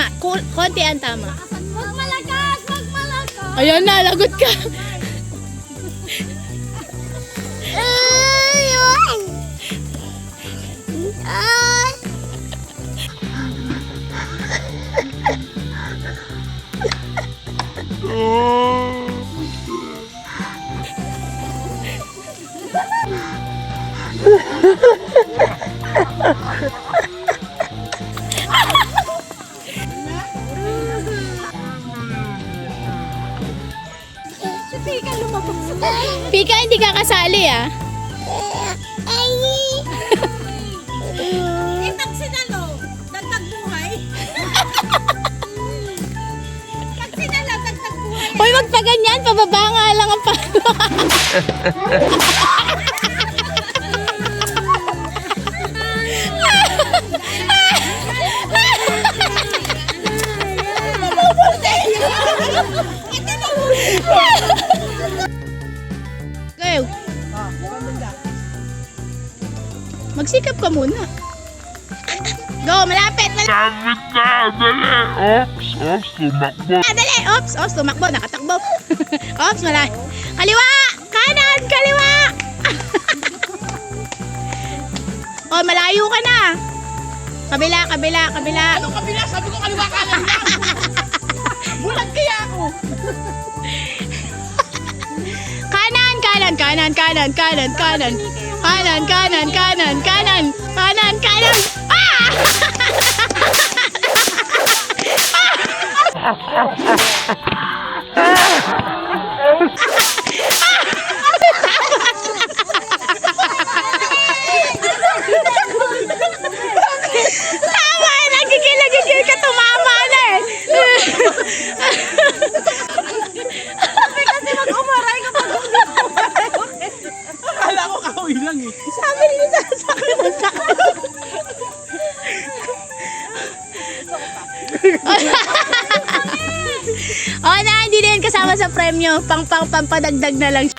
tama. Konti ang tama. Wag malakas, wag malakas. Ayan na, lagot ka. Pika lumabas sa Pika, hindi ka kasali ah. Itang sinalo, dagdag buhay. Pag sinalo, dagdag buhay. Hoy, wag pa ganyan. Pababa nga lang ang palo. Go. Magsikap ka muna. Go, malapit. Damit na! Dali! Ops! Tumakbo! Dali. Ops, tumakbo. Nakatakbo. Ops, malapit. Kaliwa! Kanan! Kaliwa! Oh, malayo ka na. Kabila. Anong kabila? Sabi ko kaliwa kanan lang. Bulag kaya ako. Kanan. Ah! Tama, nagigil ka, tumama na eh. Kasi mag-umaray kapag Akala ko kahoy lang eh. Sabi niyo sasakit na sakit. Oh na, hindi na yan kasama sa premyo. Pampadagdag na lang.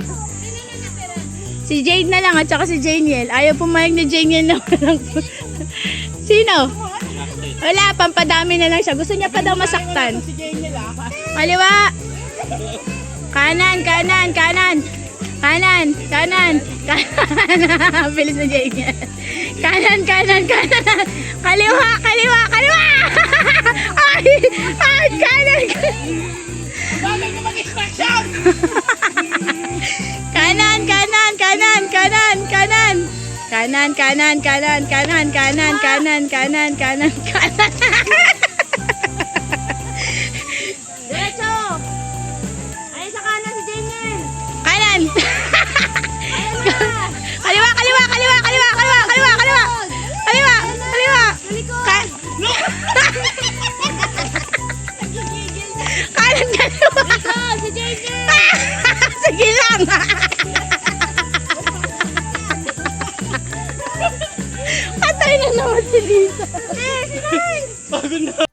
Si Jade na lang at saka si Janiel. Ayaw pumayag ni Janiel na walang... Sino? Wala, pampadami na lang siya. Gusto niya pa daw masaktan. Si Jane nila. Kaliwa. Kanan. Bilis na Janiel. Kanan. Kaliwa. Ay, kanan. Bagay na mag-extraction! Kanan. Diretso! Ay, sa kanan si Daniel! Kanan. Kaliwa. Ka- Kanan. Si Daniel! Sige lang. Patay na naman si Lisa. Pagod na.